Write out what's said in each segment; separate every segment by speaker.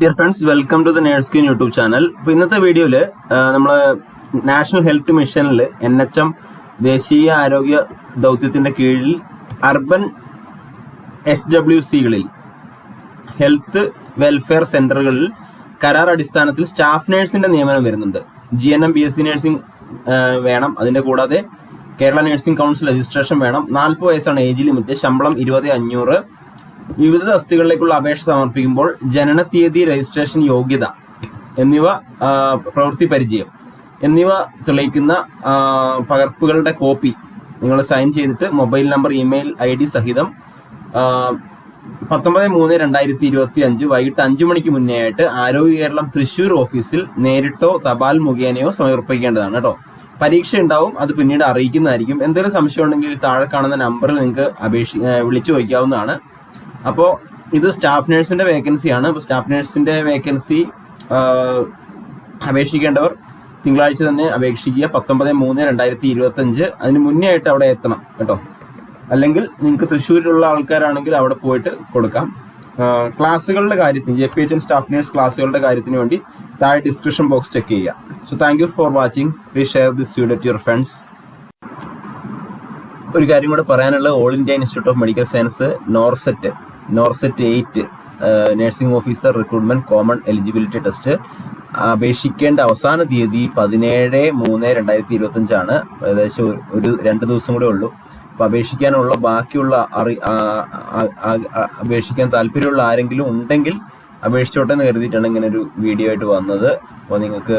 Speaker 1: Dear friends, welcome to the nursekin YouTube channel. അപ്പോൾ ഇന്നത്തെ വീഡിയോയിൽ നമ്മൾ നാഷണൽ ഹെൽത്ത് മിഷനിൽ NHM ദേശീയ ആരോഗ്യ ദൗത്യത്തിന്റെ കീഴിൽ അർബൻ SWCകളിൽ ഹെൽത്ത് വെൽഫെയർ സെന്ററുകളിൽ കരാർ അടിസ്ഥാനത്തിൽ സ്റ്റാഫ് നഴ്സിന്റെ നിയമനം വരുന്നുണ്ട്. GNM BSc നഴ്സിംഗ് വേണം. അതിന്റെ കൂടാതെ കേരള നഴ്സിംഗ് കൗൺസിൽ രജിസ്ട്രേഷൻ വേണം. 40 വയസ്സാണ് ഏജ് ലിമിറ്റ്. ശമ്പളം 20,500. വിവിധ തസ്തികകളിലേക്കുള്ള അപേക്ഷ സമർപ്പിക്കുമ്പോൾ ജനന തീയതി, രജിസ്ട്രേഷൻ യോഗ്യത എന്നിവ, പ്രവൃത്തി പരിചയം എന്നിവ തെളിയിക്കുന്ന പകർപ്പുകളുടെ കോപ്പി നിങ്ങൾ സൈൻ ചെയ്തിട്ട് മൊബൈൽ നമ്പർ, ഇമെയിൽ ID സഹിതം 19/3/2025 വൈകിട്ട് 5 മണിക്ക് മുന്നേ ആയിട്ട് ആരോഗ്യ കേരളം തൃശൂർ ഓഫീസിൽ നേരിട്ടോ തപാൽ മുഖേനയോ സമർപ്പിക്കേണ്ടതാണ് കേട്ടോ. പരീക്ഷ ഉണ്ടാവും, അത് പിന്നീട് അറിയിക്കുന്നതായിരിക്കും. എന്തെങ്കിലും സംശയം ഉണ്ടെങ്കിൽ താഴെ കാണുന്ന നമ്പറിൽ നിങ്ങൾക്ക് വിളിച്ചു ചോദിക്കാവുന്നതാണ്. അപ്പോൾ ഇത് സ്റ്റാഫ് നഴ്സിന്റെ വേക്കൻസിയാണ്. അപ്പോൾ സ്റ്റാഫ് നഴ്സിന്റെ വേക്കൻസി അപേക്ഷിക്കേണ്ടവർ തിങ്കളാഴ്ച തന്നെ അപേക്ഷിക്കുക. 19/3/2025 അതിന് മുന്നേ ആയിട്ട് അവിടെ എത്തണം കേട്ടോ. അല്ലെങ്കിൽ നിങ്ങൾക്ക് തൃശ്ശൂരിലുള്ള ആൾക്കാരാണെങ്കിൽ അവിടെ പോയിട്ട് കൊടുക്കാം. ക്ലാസ്സുകളുടെ കാര്യത്തിന്, JPHN സ്റ്റാഫ് നഴ്സ് ക്ലാസ്സുകളുടെ കാര്യത്തിന് വേണ്ടി താഴെ ഡിസ്ക്രിപ്ഷൻ ബോക്സ് ചെക്ക് ചെയ്യുക. So thank you for watching. Please share this video to your friends. ഒരു കാര്യം കൂടെ പറയാനുള്ളത്, All India Institute of Medical Science NORCET 8 nursing officer recruitment common eligibility test അപേക്ഷിക്കേണ്ട അവസാന തീയതി 17/3/2025 ആണ്. ഏകദേശം ഒരു 2 ദിവസം കൂടെ ഉള്ളൂ. അപ്പൊ അപേക്ഷിക്കാനുള്ള ബാക്കിയുള്ള അപേക്ഷിക്കാൻ താല്പര്യമുള്ള ആരെങ്കിലും ഉണ്ടെങ്കിൽ അപേക്ഷിച്ചോട്ടെ എന്ന് കരുതിയിട്ടാണ് ഇങ്ങനെ ഒരു വീഡിയോ ആയിട്ട് വന്നത്. അപ്പോൾ നിങ്ങൾക്ക്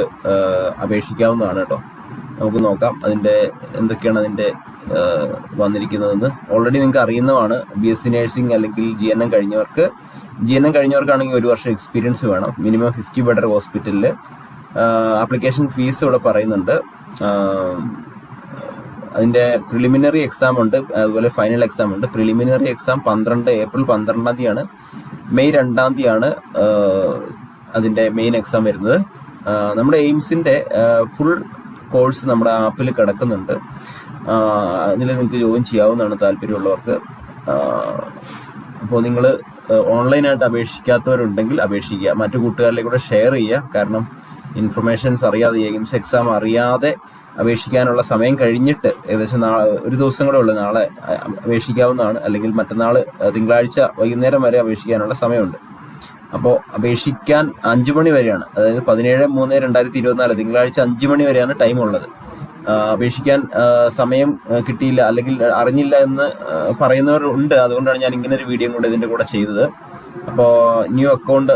Speaker 1: അപേക്ഷിക്കാവുന്നതാണ് കേട്ടോ. നമുക്ക് നോക്കാം എന്തൊക്കെയാണ് അതിന്റെ വന്നിരിക്കുന്നതെന്ന്. ഓൾറെഡി നിങ്ങൾക്ക് അറിയുന്നതാണ്. BSc നഴ്സിംഗ് അല്ലെങ്കിൽ GNM കഴിഞ്ഞവർക്കാണെങ്കിൽ 1 വർഷം എക്സ്പീരിയൻസ് വേണം. മിനിമം 50 ബെഡർ ഹോസ്പിറ്റലിൽ. ആപ്ലിക്കേഷൻ ഫീസ് ഇവിടെ പറയുന്നുണ്ട്. അതിന്റെ പ്രിലിമിനറി എക്സാം ഉണ്ട്, അതുപോലെ ഫൈനൽ എക്സാം ഉണ്ട്. പ്രിലിമിനറി എക്സാം ഏപ്രിൽ 12 മെയ് 2 അതിന്റെ മെയിൻ എക്സാം വരുന്നത്. നമ്മുടെ എയിംസിന്റെ ഫുൾ കോഴ്സ് നമ്മുടെ ആപ്പിൽ കിടക്കുന്നുണ്ട്. അതിൽ നിങ്ങൾക്ക് ജോയിൻ ചെയ്യാവുന്നതാണ് താല്പര്യമുള്ളവർക്ക്. അപ്പോൾ നിങ്ങൾ ഓൺലൈനായിട്ട് അപേക്ഷിക്കാത്തവരുണ്ടെങ്കിൽ അപേക്ഷിക്കുക. മറ്റു കൂട്ടുകാരിലേക്ക് കൂടെ ഷെയർ ചെയ്യുക. കാരണം ഇൻഫർമേഷൻസ് അറിയാതെ, എയിംസ് എക്സാം അറിയാതെ അപേക്ഷിക്കാനുള്ള സമയം കഴിഞ്ഞിട്ട് ഏകദേശം ഒരു ദിവസം കൂടെ ഉള്ളു. നാളെ അപേക്ഷിക്കാവുന്നതാണ്. അല്ലെങ്കിൽ മറ്റന്നാൾ തിങ്കളാഴ്ച വൈകുന്നേരം വരെ അപേക്ഷിക്കാനുള്ള സമയമുണ്ട്. അപ്പോൾ അപേക്ഷിക്കാൻ 5 മണി വരെയാണ്. അതായത് 17/3/2024 തിങ്കളാഴ്ച 5 മണി വരെയാണ് ടൈം ഉള്ളത്. അപേക്ഷിക്കാൻ സമയം കിട്ടിയില്ല അല്ലെങ്കിൽ അറിഞ്ഞില്ല എന്ന് പറയുന്നവരുണ്ട്. അതുകൊണ്ടാണ് ഞാൻ ഇങ്ങനെ ഒരു വീഡിയോ കൂടെ ഇതിന്റെ കൂടെ ചെയ്തത്. അപ്പോൾ ന്യൂ അക്കൗണ്ട്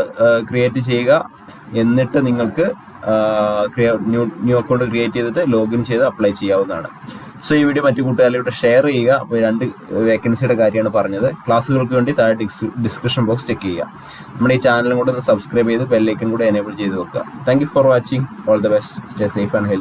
Speaker 1: ക്രിയേറ്റ് ചെയ്യുക. എന്നിട്ട് നിങ്ങൾക്ക് ന്യൂ അക്കൗണ്ട് ക്രിയേറ്റ് ചെയ്തിട്ട് ലോഗിൻ ചെയ്ത് അപ്ലൈ ചെയ്യാവുന്നതാണ്. സോ ഈ വീഡിയോ മറ്റു കൂട്ടുകാരിലൂടെ ഷെയർ ചെയ്യുക. അപ്പോൾ 2 വേക്കൻസിയുടെ കാര്യമാണ് പറഞ്ഞത്. ക്ലാസ്സുകൾക്ക് വേണ്ടി താഴെ ഡിസ്ക്രിപ്ഷൻ ബോക്സ് ചെക്ക് ചെയ്യുക. നമ്മുടെ ഈ ചാനലും കൂടെ ഒന്ന് സബ്സ്ക്രൈബ് ചെയ്ത് ബെല്ലൈക്കൻ കൂടെ എനേബിൾ ചെയ്ത് വെക്കുക. Thank you for watching. All the best. Stay safe and healthy.